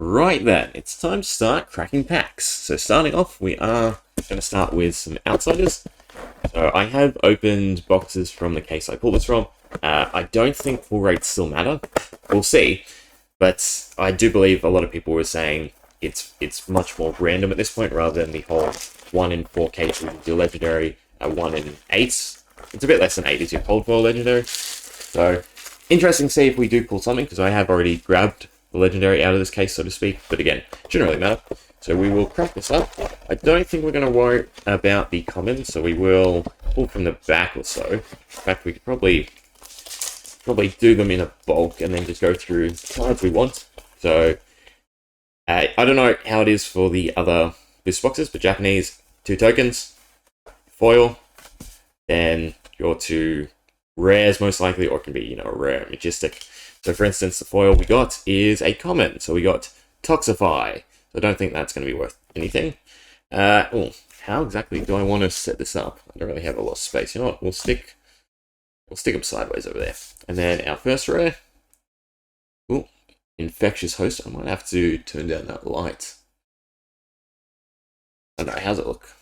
Right then, it's time to start cracking packs. So starting off, we are going to start with some outsiders. So I have opened boxes from the case I pulled this from. I don't think full rates still matter. We'll see. But I do believe a lot of people were saying it's much more random at this point rather than the whole 1 in 4 cases is your legendary, 1 in 8. It's a bit less than 8 is your cold foil legendary. So interesting to see if we do pull something, because I have already grabbed the legendary out of this case, so to speak. But again, shouldn't really matter. So we will crack this up. I don't think we're going to worry about the commons, so we will pull from the back or so. In fact, we could probably do them in a bulk and then just go through the cards we want. So I don't know how it is for the other boost boxes, but Japanese, 2 tokens, foil, then your 2 rares most likely, or it can be, a rare majestic. So for instance, the foil we got is a common, so we got Toxify. So I don't think that's going to be worth anything. How exactly do I want to set this up? I don't really have a lot of space. You know what? We'll stick them sideways over there. And then our first rare, Infectious Host. I might have to turn down that light. I don't know, how's it look?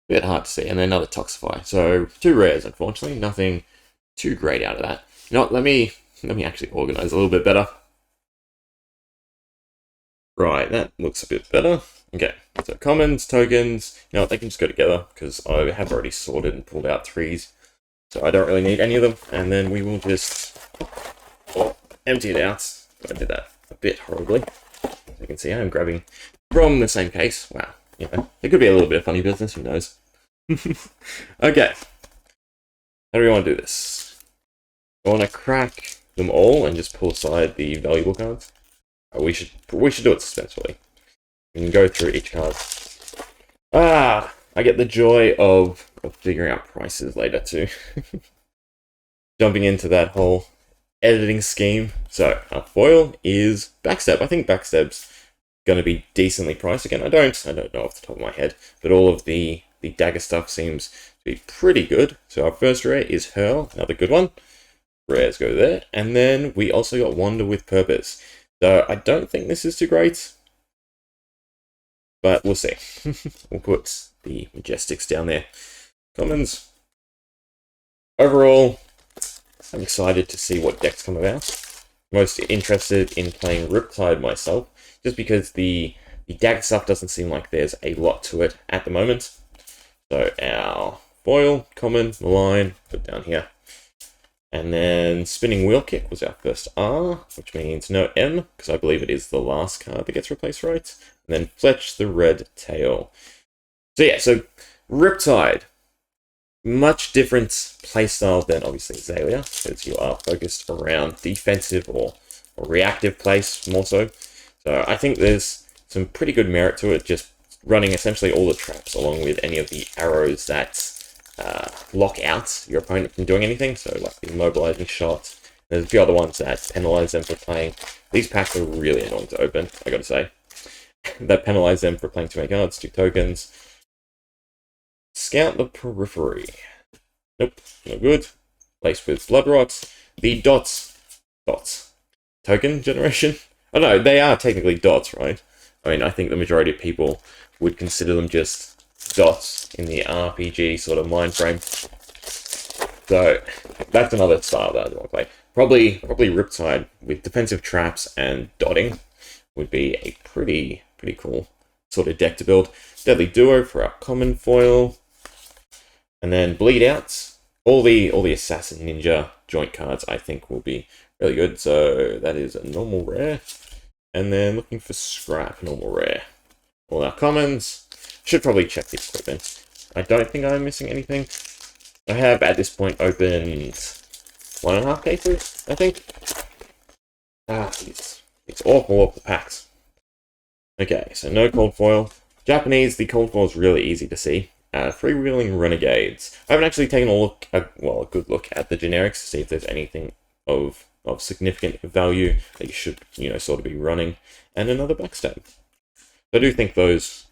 A bit hard to see. And then another Toxify. So 2 rares, unfortunately. Nothing too great out of that. You know what? Let me actually organize a little bit better. Right, that looks a bit better. Okay, so commons, tokens, they can just go together because I have already sorted and pulled out 3s. So I don't really need any of them. And then we will just empty it out. I did that a bit horribly. As you can see, I am grabbing from the same case. Wow, it could be a little bit of funny business, who knows. Okay, how do we want to do this? I want to crack them all and just pull aside the valuable cards. We should do it suspensefully. We can go through each card. I get the joy of figuring out prices later too. Jumping into that whole editing scheme. So our foil is Backstab. I think Backstab's going to be decently priced. Again, I don't know off the top of my head, but all of the dagger stuff seems to be pretty good. So our first rare is Hurl, another good one. Rares go there. And then we also got Wander with Purpose. So I don't think this is too great, but we'll see. We'll put the Majestics down there. Commons. Overall, I'm excited to see what decks come about. Most interested in playing Riptide myself, just because the dagger stuff doesn't seem like there's a lot to it at the moment. So our foil, common, malign, put down here. And then Spinning Wheel Kick was our first R, which means no M, because I believe it is the last card that gets replaced, right? And then Fletch the Red Tail. So yeah, so Riptide. Much different playstyle than obviously Azalea, because you are focused around defensive or reactive plays more so. So I think there's some pretty good merit to it, just running essentially all the traps along with any of the arrows that lock out your opponent from doing anything, so like the immobilizing shot. There's a few other ones that penalize them for playing. These packs are really annoying to open, I gotta say. That penalize them for playing 2 many cards, 2 tokens. Scout the Periphery. Nope, no good. Laced with Bloodrot. The dots. Token generation? Oh no, they are technically dots, right? I mean, I think the majority of people would consider them just dots in the RPG sort of mind frame. So that's another style that I want to play. Probably Riptide with defensive traps and dotting would be a pretty cool sort of deck to build. Deadly Duo for our common foil, and then Bleed Out. All the Assassin Ninja joint cards I think will be really good. So that is a normal rare, and then looking for Scrap, normal rare. All our commons. Should probably check the equipment. I don't think I'm missing anything. I have at this point opened 1.5 cases, I think. It's awful packs. Okay, so no cold foil. Japanese, the cold foil is really easy to see. Freewheeling Renegades. I haven't actually taken a good look at the generics to see if there's anything of significant value that you should, sort of be running. And another Backstab. I do think those,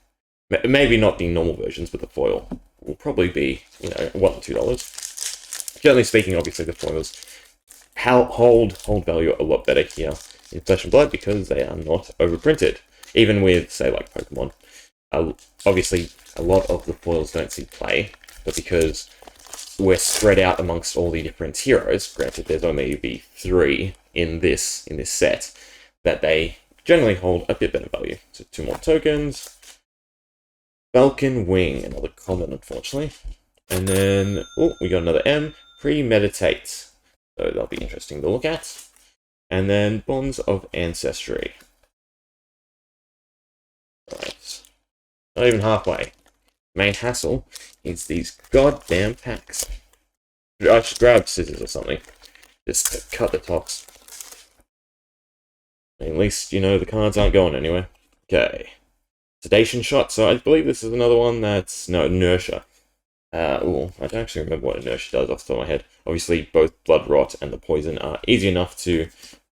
maybe not the normal versions, but the foil will probably be, $1 or $2. Generally speaking, obviously the foils hold value a lot better here in Flesh and Blood because they are not overprinted. Even with, say, like Pokemon. Obviously, a lot of the foils don't see play, but because we're spread out amongst all the different heroes, granted there's only be 3 in this set, that they generally hold a bit better value. So 2 more tokens. Falcon Wing, another common, unfortunately. And then, oh, we got another M, Premeditate. So that'll be interesting to look at. And then Bonds of Ancestry. Right. Not even halfway. Main hassle is these goddamn packs. I should grab scissors or something. Just to cut the tops. At least, you know, the cards aren't going anywhere. Okay. Sedation Shot. So I believe this is another one that's... No, Inertia. I don't actually remember what Inertia does off the top of my head. Obviously, both Blood Rot and the Poison are easy enough to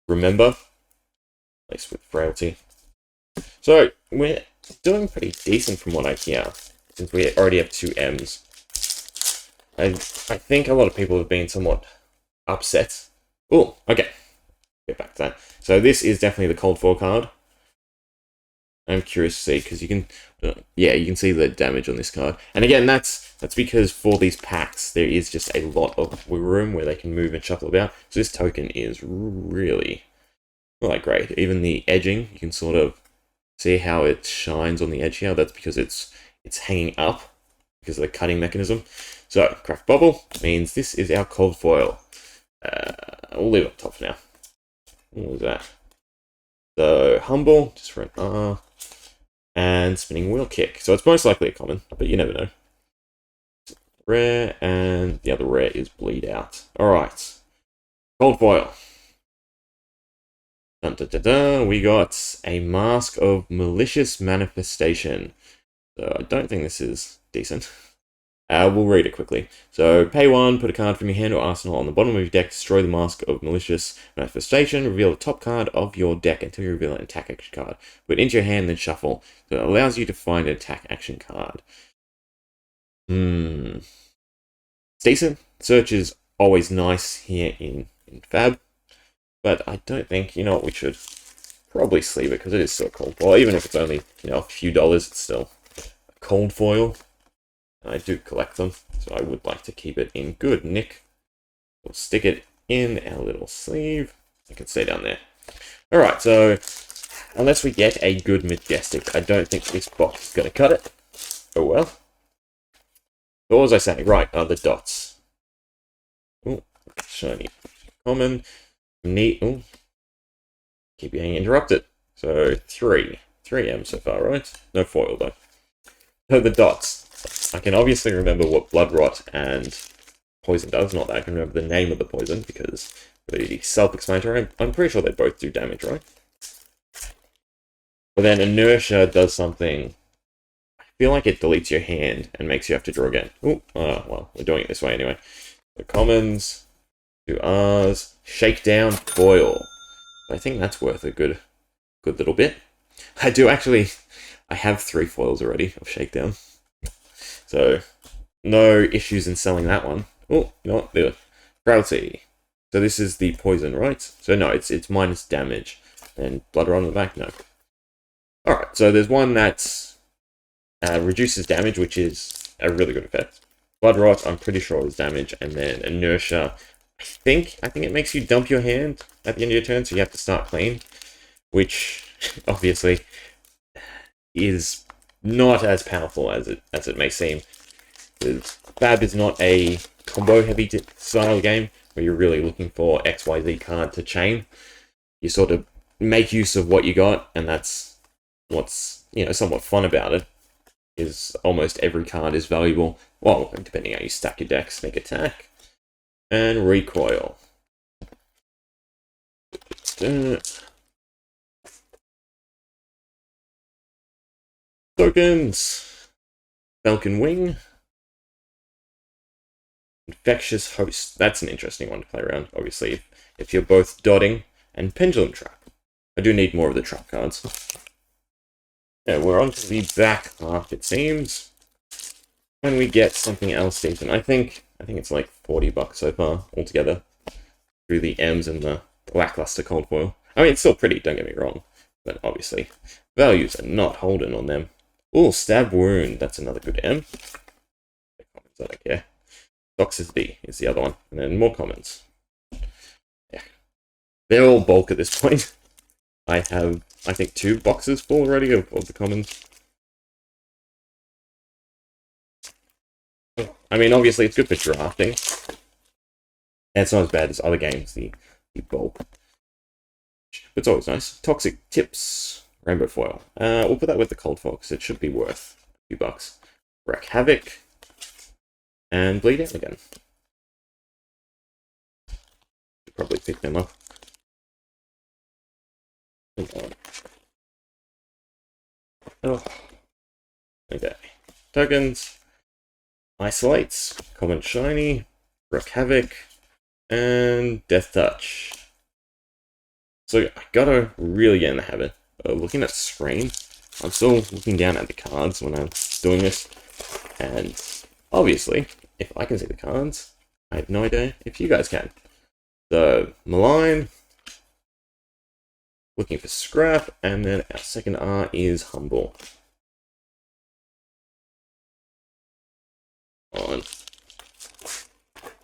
remember. At least with Frailty. So, we're doing pretty decent from what I hear, since we already have 2 M's. I think a lot of people have been somewhat upset. Oh, okay. Get back to that. So this is definitely the Cold 4 card. I'm curious to see, because you can... yeah, you can see the damage on this card. And again, that's because for these packs, there is just a lot of wiggle room where they can move and shuffle about. So this token is really... not that great. Even the edging, you can sort of see how it shines on the edge here. That's because it's hanging up because of the cutting mechanism. So, Cracked Bubble means this is our cold foil. We'll leave it up top for now. What was that? So, Humble, just for an R. And Spinning Wheel Kick. So it's most likely a common, but you never know. Rare, and the other rare is Bleed Out. Alright. Cold foil. Dun, dun, dun, dun. We got a Mask of Malicious Manifestation. So I don't think this is decent. We'll read it quickly. So, pay 1, put a card from your hand or arsenal on the bottom of your deck, destroy the Mask of Malicious Manifestation, reveal the top card of your deck until you reveal an attack action card. Put it into your hand, then shuffle. So it allows you to find an attack action card. It's decent. Search is always nice here in Fab. But I don't think, you know what, we should probably sleeve it, because it is still cold foil. Even if it's only, you know, a few dollars, it's still a cold foil. And I do collect them, so I would like to keep it in good nick. We'll stick it in our little sleeve. It can stay down there. Alright, so unless we get a good Majestic, I don't think this box is going to cut it. Oh well. What was I saying? Right, the dots. Oh, shiny. Common. Neat. Oh, keep getting interrupted. So 3 M so far, right? No foil though. So the dots. I can obviously remember what Blood Rot and Poison does. Not that I can remember the name of the poison because they're self-explanatory. I'm pretty sure they both do damage, right? But then Inertia does something. I feel like it deletes your hand and makes you have to draw again. Oh, well, we're doing it this way anyway. The commons, 2 R's, Shakedown, Foil. I think that's worth a good little bit. I have 3 foils already of Shakedown. So, no issues in selling that one. Oh, not the Frailty. So this is the poison, right? So no, it's minus damage. And Blood Rot on the back, no. Alright, so there's one that reduces damage, which is a really good effect. Blood Rot, I'm pretty sure is damage, and then Inertia, I think it makes you dump your hand at the end of your turn, so you have to start clean, which obviously is not as powerful as it may seem. Because Fab is not a combo-heavy style game where you're really looking for XYZ card to chain. You sort of make use of what you got, and that's what's, you know, somewhat fun about it. Is almost every card is valuable. Well, depending how you stack your deck. Sneak Attack and Recoil. Tokens. Falcon Wing. Infectious Host. That's an interesting one to play around, obviously, if you're both dotting. And Pendulum Trap. I do need more of the trap cards. Yeah, we're on to the back half, it seems. When we get something else decent. I think it's like $40 so far altogether. Through the M's and the lackluster cold foil. I mean, it's still pretty, don't get me wrong. But obviously, values are not holding on them. Oh, Stab Wound, that's another good M. I don't care. Toxicity is the other one. And then more comments. Yeah. They're all bulk at this point. I have, I think, 2 boxes full already of the commons. I mean, obviously, it's good for drafting. And it's not as bad as other games, the bulk. It's always nice. Toxic Tips. Rainbow Foil. We'll put that with the Cold Fox. It should be worth a few bucks. Wreak Havoc. And Bleed Out again. Probably pick them up. Oh. Okay. Tokens. Isolates. Common Shiny. Wreak Havoc. And Death Touch. So I gotta really get in the habit of looking at the screen. I'm still looking down at the cards when I'm doing this. And obviously, if I can see the cards, I have no idea if you guys can. So, Malign, looking for Scrap, and then our second R is Humble. On.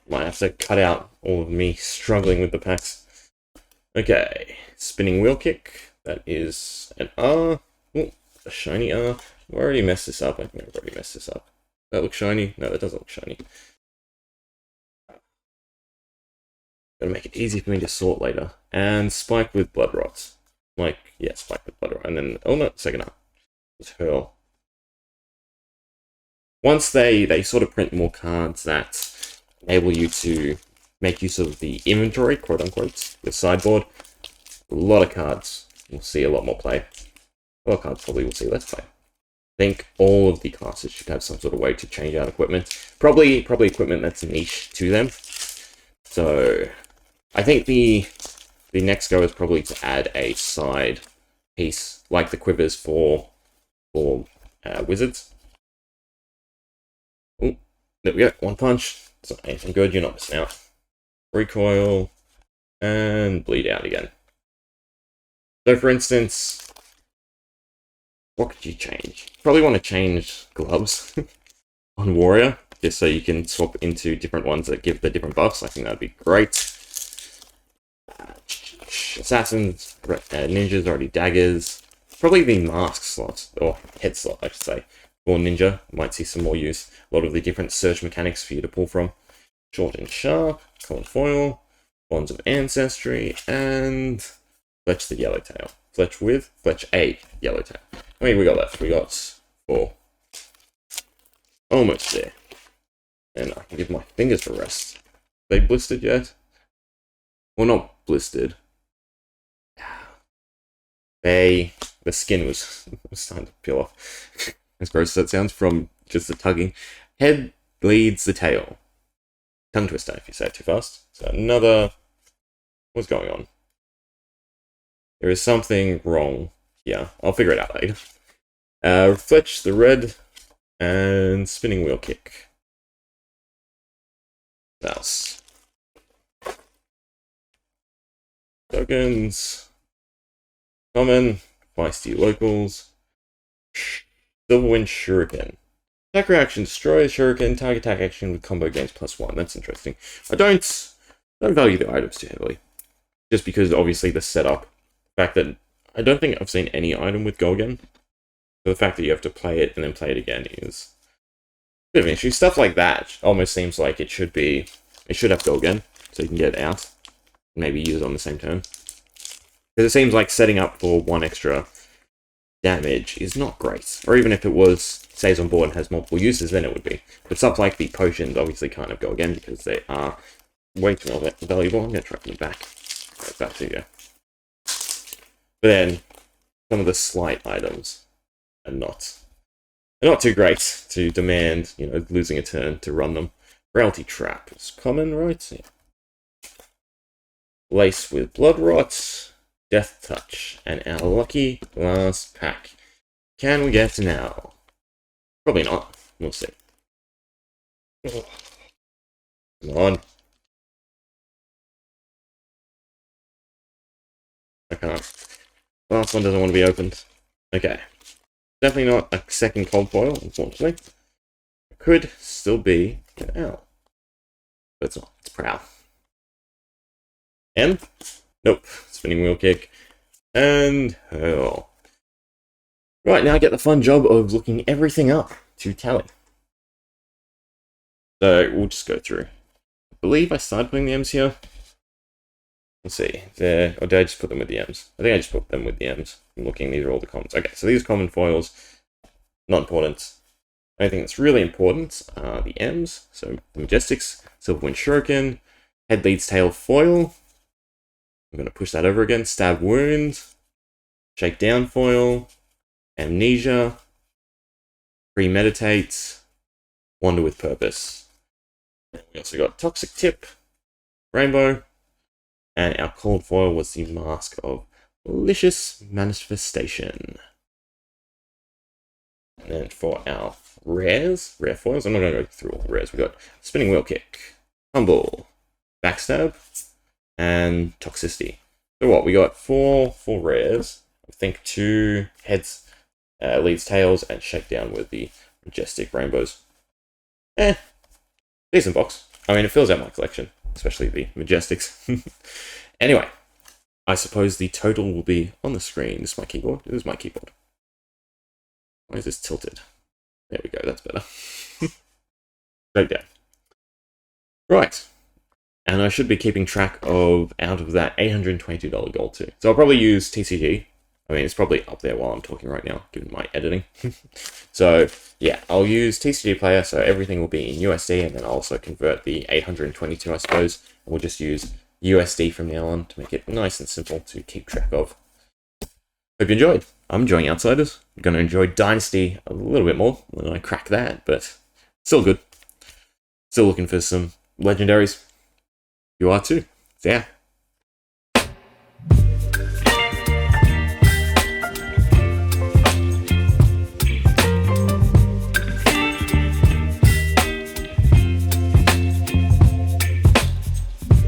Might have to cut out all of me struggling with the packs. Okay, Spinning Wheel Kick, that is an R. Ooh, a shiny R. I've already messed this up. I think I've already messed this up. That looks shiny? No, that doesn't look shiny. Gotta make it easy for me to sort later. And Spike with Blood Rot. Like, yeah, Spike with Blood Rot. And then, oh no, second R. It's Hurl. Once they sort of print more cards that enable you to make use of the inventory, quote unquote, the sideboard, a lot of cards will see a lot more play. A lot of cards probably will see less play. I think all of the classes should have some sort of way to change out equipment. Probably equipment that's niche to them. So I think the next go is probably to add a side piece like the quivers for wizards. Oh, there we go. One punch. It's not anything good. You're not missing out. Recoil and Bleed Out again. So, for instance, what could you change? Probably want to change gloves on Warrior, just so you can swap into different ones that give the different buffs. I think that'd be great. Assassins, ninjas, already daggers. Probably the mask slot, or head slot, I should say, for ninja. Might see some more use. A lot of the different search mechanics for you to pull from. Short and Sharp, Cold Foil, Bonds of Ancestry, and Fletch the Yellowtail. Fletch a Yellowtail. I mean, we got left. We got 4. Almost there. And I can give my fingers a rest. They blistered yet? Well, not blistered. The skin was starting to peel off. As gross as that sounds from just the tugging. Head leads the tail. Tongue twister if you say it too fast. So another... What's going on? There is something wrong. Yeah, I'll figure it out later. Fletch the red, and Spinning Wheel Kick. Mouse. Tokens. Common. Feisty Locals. Silverwind Shuriken. Attack reaction, destroy Shuriken, target attack action with combo gains +1. That's interesting. I don't value the items too heavily. Just because, obviously, the setup. The fact that I don't think I've seen any item with go again. So the fact that you have to play it and then play it again is a bit of an issue. Stuff like that almost seems like it should have go again, so you can get it out. Maybe use it on the same turn. Because it seems like setting up for 1 extra damage is not great. Or even if it stays on board and has multiple uses, then it would be. But stuff like the potions obviously can't have go again because they are way too more valuable. I'm going to try from the back. Right back to you. But then, some of the slight items are not too great to demand, losing a turn to run them. Reality Trap is common, right? Yeah. Lace with Blood Rot. Death Touch. And our lucky last pack. Can we get now? Probably not. We'll see. Come on. I can't. Last one doesn't want to be opened. Okay. Definitely not a second cold foil, unfortunately. It could still be an L. But it's not. It's Prowl. M? Nope. Spinning Wheel Kick. And Hurl. Right, now I get the fun job of looking everything up to tally. So we'll just go through. I believe I started putting the M's here. Let's see. There, or did I just put them with the M's? I think I just put them with the M's. I'm looking, these are all the commons. Okay, so these are common foils. Not important. The only thing that's really important are the M's. So the Majestics, Silverwind Shuriken, Head Leads Tail Foil. I'm going to push that over again. Stab Wound, Shakedown Foil, Amnesia, Premeditate, Wander with Purpose. And we also got Toxic Tip, Rainbow, and our cold foil was the Mask of Malicious Manifestation. And then for our rare foils, I'm not going to go through all the rares. We got Spinning Wheel Kick, Humble, Backstab, and Toxicity. So what, we got four rares. I think 2 heads, leads tails, and Shakedown with the Majestic Rainbows. Decent box. I mean, it fills out my collection, especially the Majestics. Anyway, I suppose the total will be on the screen. This is my keyboard. This is my keyboard. Why is this tilted? There we go, that's better. Straight down. Right. And I should be keeping track of out of that $822 gold too. So I'll probably use TCG. I mean, it's probably up there while I'm talking right now, given my editing. So, yeah, I'll use TCG Player, so everything will be in USD, and then I'll also convert the 822, I suppose. And we'll just use USD from now on to make it nice and simple to keep track of. Hope you enjoyed. I'm enjoying Outsiders. I'm going to enjoy Dynasty a little bit more when I crack that, but still good. Still looking for some legendaries. You are too. So yeah.